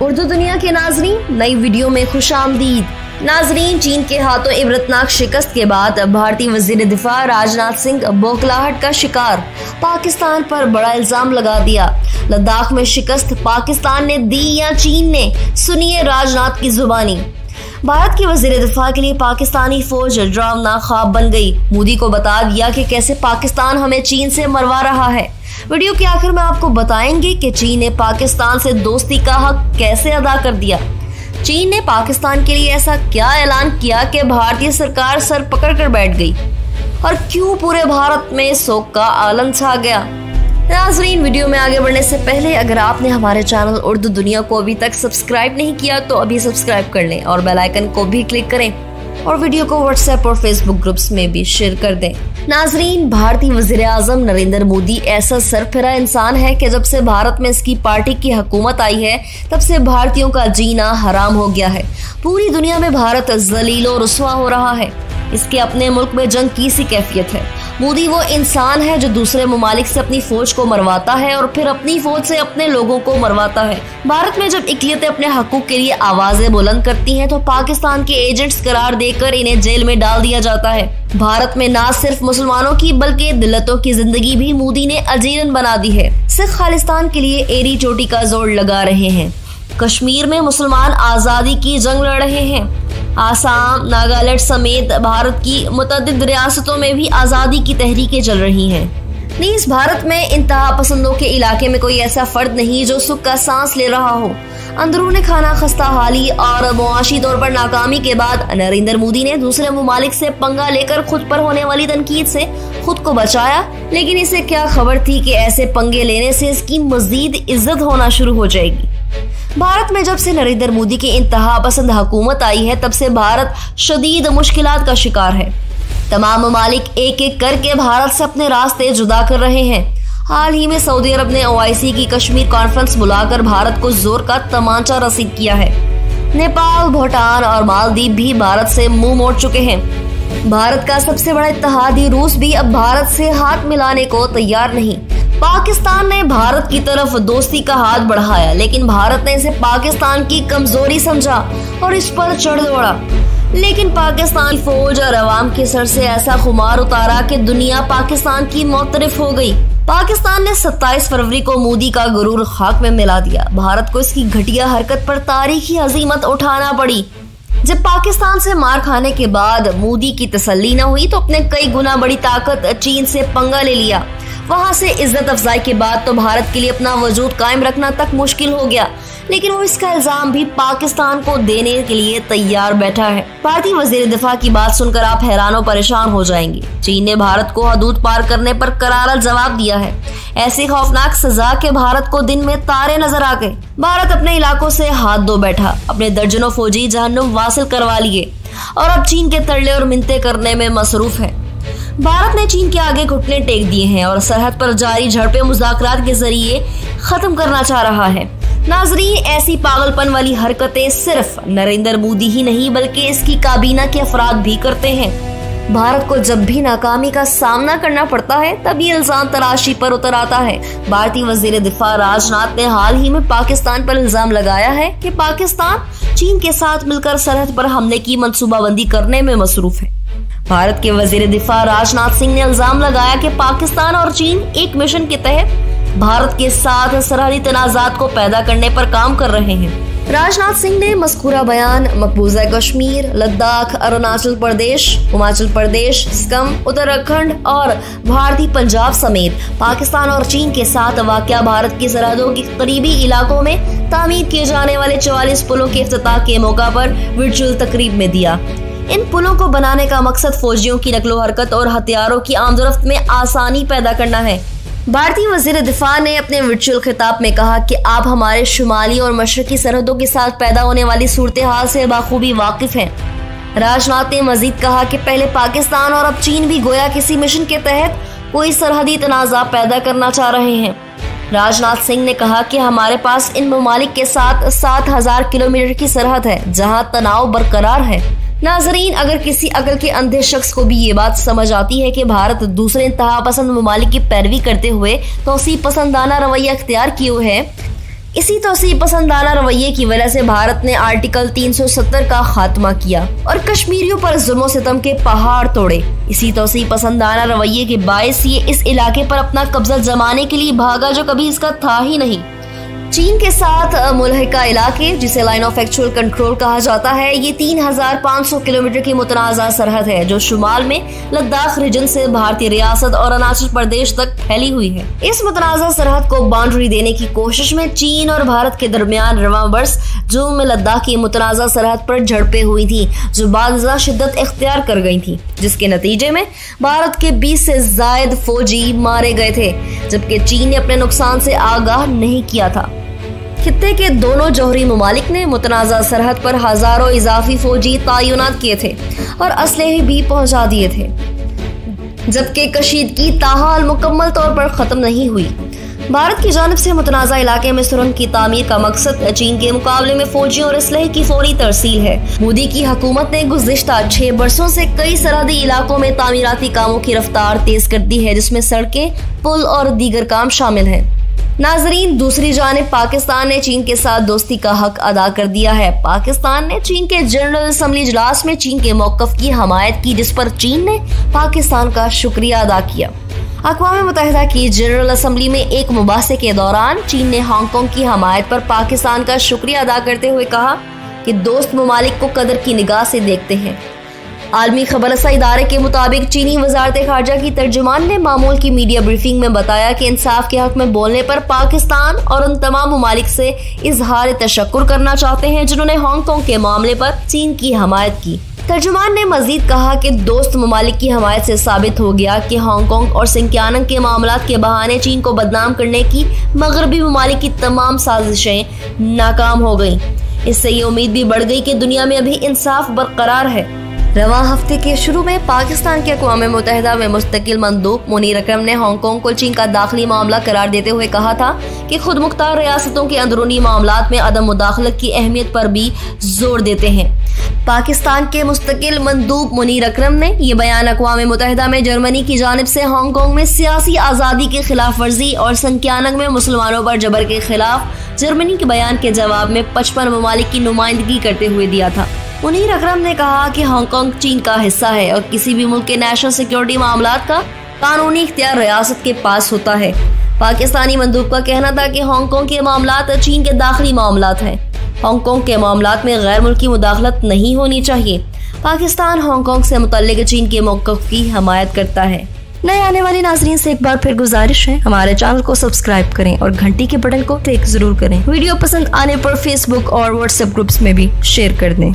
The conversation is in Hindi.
उर्दू दुनिया के नाजरीन, नई वीडियो में खुशामदीद। नाजरीन, चीन के हाथों इबरतनाक शिकस्त के बाद भारतीय वजीर दिफा राजनाथ सिंह बौखलाहट का शिकार, पाकिस्तान पर बड़ा इल्जाम लगा दिया। लद्दाख में शिकस्त पाकिस्तान ने दी या चीन ने? सुनिए राजनाथ की जुबानी। भारत की वजीर दिफा के लिए पाकिस्तानी फौज डरावना ख्वाब बन गई। मोदी को बता दिया कि कैसे पाकिस्तान हमें चीन से मरवा रहा है। वीडियो के आखिर में आपको बताएंगे कि चीन ने पाकिस्तान से दोस्ती का हक कैसे अदा कर दिया। चीन ने पाकिस्तान के लिए ऐसा क्या ऐलान किया कि भारतीय सरकार सर पकड़ कर बैठ गई, और क्यों पूरे भारत में शोक का आलम छा गया। नाज़रीन, वीडियो में आगे बढ़ने से पहले अगर आपने हमारे चैनल उर्दू दुनिया को अभी तक सब्सक्राइब नहीं किया तो अभी सब्सक्राइब कर लें और बेल आइकन को भी क्लिक करें और वीडियो को व्हाट्सएप और फेसबुक ग्रुप्स में भी शेयर कर दें। नाजरीन, भारतीय वजीर आजम नरेंद्र मोदी ऐसा सरफिरा इंसान है कि जब से भारत में इसकी पार्टी की हुकूमत आई है तब से भारतीयों का जीना हराम हो गया है। पूरी दुनिया में भारत जलील और रुस्वा हो रहा है। इसके अपने मुल्क में जंग की सी कैफियत है। मोदी वो इंसान है जो दूसरे ममालिक से अपनी फौज को मरवाता है और फिर अपनी फौज से अपने लोगों को मरवाता है। भारत में जब इकलियतें अपने हकूक के लिए आवाजें बुलंद करती हैं तो पाकिस्तान के एजेंट्स करार देकर इन्हें जेल में डाल दिया जाता है। भारत में न सिर्फ मुसलमानों की बल्कि दिल्लतों की जिंदगी भी मोदी ने अजीरन बना दी है। सिख खालिस्तान के लिए एड़ी चोटी का जोर लगा रहे हैं। कश्मीर में मुसलमान आजादी की जंग लड़ रहे हैं। आसाम, नागालैंड समेत भारत की मुतअद्दिद रियासतों में भी आजादी की तहरीकें चल रही हैं। नीज़ भारत में इंतहा पसंदों के इलाके में कोई ऐसा फर्द नहीं जो सुख का सांस ले रहा हो। अंदरूनी खाना खस्ताहाली और मुआशी तौर पर नाकामी के बाद नरेंद्र मोदी ने दूसरे ममालिक से पंगा लेकर खुद पर होने वाली तनकीद से खुद को बचाया, लेकिन इसे क्या खबर थी कि ऐसे पंगे लेने से इसकी मजीद इज्जत होना शुरू हो जाएगी। भारत में जब से नरेंद्र मोदी की इंतहा पसंद हुकूमत आई है तब से भारत शदीद मुश्किलात का शिकार है। तमाम ममालिक एक एक करके भारत से अपने रास्ते जुदा कर रहे हैं। हाल ही में सऊदी अरब ने OIC की कश्मीर कॉन्फ्रेंस बुलाकर भारत को जोर का तमाचा रसीद किया है। नेपाल, भूटान और मालदीव भी भारत से मुंह मोड़ चुके हैं। भारत का सबसे बड़ा इत्तेहादी रूस भी अब भारत से हाथ मिलाने को तैयार नहीं। पाकिस्तान ने भारत की तरफ दोस्ती का हाथ बढ़ाया, लेकिन भारत ने इसे पाकिस्तान की कमजोरी समझा और इस पर चढ़ दौड़ा। लेकिन पाकिस्तान फौज और अवाम के सर से ऐसा खुमार उतारा कि दुनिया पाकिस्तान की मौतरफ हो गई। पाकिस्तान ने 27 फरवरी को मोदी का गुरूर खाक में मिला दिया। भारत को इसकी घटिया हरकत पर तारीखी हजीमत उठाना पड़ी। जब पाकिस्तान से मार खाने के बाद मोदी की तसल्ली न हुई तो अपने कई गुना बड़ी ताकत चीन से पंगा ले लिया। वहां से इज्जत अफजाई के बाद तो भारत के लिए अपना वजूद कायम रखना तक मुश्किल हो गया, लेकिन वो इसका इल्जाम भी पाकिस्तान को देने के लिए तैयार बैठा है। भारतीय वजीर दिफा की बात सुनकर आप हैरान और परेशान हो जाएंगे। चीन ने भारत को हदूद पार करने पर करारा जवाब दिया है। ऐसी खौफनाक सजा के भारत को दिन में तारे नजर आ गए। भारत अपने इलाकों से हाथ धो बैठा, अपने दर्जनों फौजी जहन्नुम वासिल करवा लिए और अब चीन के तरले और मिन्नतें करने में मसरूफ है। भारत ने चीन के आगे घुटने टेक दिए हैं और सरहद पर जारी झड़पें मुज़ाकरात के जरिए खत्म करना चाह रहा है। नाजरीन, ऐसी पागलपन वाली हरकतें सिर्फ नरेंद्र मोदी ही नहीं बल्कि इसकी काबीना के अफराद भी करते हैं। भारत को जब भी नाकामी का सामना करना पड़ता है तब ये इल्जाम तराशी पर उतर आता है। भारतीय वजीर दिफा राजनाथ ने हाल ही में पाकिस्तान पर इल्जाम लगाया है कि पाकिस्तान चीन के साथ मिलकर सरहद पर हमले की मंसूबाबंदी करने में मसरूफ है। भारत के वजीर दिफा राजनाथ सिंह ने इल्जाम लगाया कि पाकिस्तान और चीन एक मिशन के तहत भारत के साथ सरहदी तनाजात को पैदा करने पर काम कर रहे हैं। राजनाथ सिंह ने मज़कूरा बयान मकबूजा कश्मीर, लद्दाख, अरुणाचल प्रदेश, हिमाचल प्रदेश, सिक्किम, उत्तराखंड और भारतीय पंजाब समेत पाकिस्तान और चीन के साथ वाक़या भारत की सरहदों के करीबी इलाकों में तामीर किए जाने वाले 44 पुलों के इफ्तिताह के मौका पर वर्चुअल तकरीब में दिया। इन पुलों को बनाने का मकसद फौजियों की नकलो हरकत और हथियारों की आमदोरफ्त में आसानी पैदा करना है। भारतीय वजीर दिफा ने अपने वर्चुअल खिताब में कहा कि आप हमारे शुमाली और मशरकी सरहदों के साथ पैदा होने वाली सूरत हाल से बाखूबी वाकिफ हैं। राजनाथ ने मजीद कहा कि पहले पाकिस्तान और अब चीन भी गोया किसी मिशन के तहत कोई सरहदी तनाज़ा पैदा करना चाह रहे हैं। राजनाथ सिंह ने कहा कि हमारे पास इन ममालिक के साथ 7000 किलोमीटर की सरहद है जहां तनाव बरकरार है। नाजरीन, अगर किसी अकल के अंधे शख्स को भी ये बात समझ आती है कि भारत दूसरे इंतहा पसंद ममालिक की पैरवी करते हुए तौसीब पसंदाना रवैया अख्तियार किए हुए है, इसी तौसीफ पसंदाना रवैये की वजह से भारत ने आर्टिकल 370 का खात्मा किया और कश्मीरियों पर जुल्म सितम के पहाड़ तोड़े। इसी तौसीफ पसंदाना रवैये के बायस ये इस इलाके पर अपना कब्जा जमाने के लिए भागा जो कभी इसका था ही नहीं। चीन के साथ मुल्हिका इलाके, जिसे लाइन ऑफ एक्चुअल कंट्रोल कहा जाता है, ये 3500 किलोमीटर की मुतनाज़ा सरहद है जो शुमाल में लद्दाख रीजन से भारतीय रियासत और अरुणाचल प्रदेश तक फैली हुई है। इस मुतनाज़ा सरहद को बाउंड्री देने की कोशिश में चीन और भारत के दरमियान रवां बरस जून में लद्दाख की मुतनाज़ा सरहद पर झड़पें हुई थी जो बाज़ शिद्दत इख्तियार कर गई थी, जिसके नतीजे में भारत के 20 से जायद फौजी मारे गए थे, जबकि चीन ने अपने नुकसान से आगाह नहीं किया था। खित्ते के दोनों जौहरी ममालिक ने मुतनाज़ा सरहद पर हजारों इजाफी फौजी तैनात किए थे और असलहे भी पहुंचा दिए थे, जबकि कशीदगी ताहाल मुकम्मल तौर पर खत्म नहीं हुई। भारत की जानिब से मुतनाज़ा इलाके में सुरंग की तामीर का मकसद चीन के मुकाबले में फौजियों और असलहे की फौरी तरसील है। मोदी की हुकूमत ने गुज़िश्ता 6 बरसों से कई सरहदी इलाकों में तामीराती कामों की रफ्तार तेज कर दी है, जिसमें सड़कें, पुल और दीगर काम शामिल हैं। नाजरीन, दूसरी जानिब पाकिस्तान ने चीन के साथ दोस्ती का हक अदा कर दिया है। पाकिस्तान ने चीन के जनरल असम्बली इजलास में चीन के मौक़िफ़ की हमायत की, जिस पर चीन ने पाकिस्तान का शुक्रिया अदा किया। अक़वाम मुत्तहिदा की जनरल असम्बली में एक मुबासे के दौरान चीन ने हांगकांग की हमायत पर पाकिस्तान का शुक्रिया अदा करते हुए कहा कि दोस्त ममालिक को कदर की निगाह से देखते हैं। आलमी खबरसा इदारे के मुताबिक चीनी वजारत खारजा की तर्जुमान ने मामूल की मीडिया ब्रीफिंग में बताया कि इंसाफ के हक में बोलने पर पाकिस्तान और उन तमाम ममालिक से इजहार तशक्कुर करना चाहते हैं जिन्होंने हांगकांग के मामले पर चीन की हमायत की। तर्जुमान ने मजीद कहा कि दोस्त ममालिक की हमायत से साबित हो गया कि हांगकांग और सिंकियानग के मामलात के बहाने चीन को बदनाम करने की मगरबी ममालिक की तमाम साजिशें नाकाम हो गईं। इससे ये उम्मीद भी बढ़ गई कि दुनिया में अभी इंसाफ बरकरार है। रवां हफ्ते के शुरू में पाकिस्तान के अक़वाम मुत्तहिदा में मुस्तकिल मंदूब मुनीर अकरम ने हांगकांग को चीन का दाखिली मामला करार देते हुए कहा था कि खुद मुख्तार रियासतों के अंदरूनी मामलात में अदम मुदाखलत की अहमियत पर भी जोर देते हैं। पाकिस्तान के मुस्तकिल मंदूब मुनीर अकरम ने यह बयान अक़वाम मुत्तहिदा में जर्मनी की जानिब से हांगकांग में सियासी आज़ादी की खिलाफ वर्जी और सिंकियानग में मुसलमानों पर जबर के खिलाफ जर्मनी के बयान के जवाब में 55 ममालिक की नुमाइंदगी करते हुए दिया था। मुनीर अकरम ने कहा कि हांगकांग चीन का हिस्सा है और किसी भी मुल्क के नेशनल सिक्योरिटी मामलात का कानूनी इख्तियार रियासत के पास होता है। पाकिस्तानी मंदूब का कहना था कि हांगकांग के मामलात चीन के दाखिली मामलात हैं। हांगकांग के मामलात में गैर मुल्की मुदाखलत नहीं होनी चाहिए। पाकिस्तान हांगकांग से मुतल्लिक चीन के मौक़िफ़ की हमायत करता है। नए आने वाले नाज़रीन से एक बार फिर गुजारिश है, हमारे चैनल को सब्सक्राइब करें और घंटी के बटन को क्लिक जरूर करें। वीडियो पसंद आने पर फेसबुक और व्हाट्सएप ग्रुप्स में भी शेयर कर दें।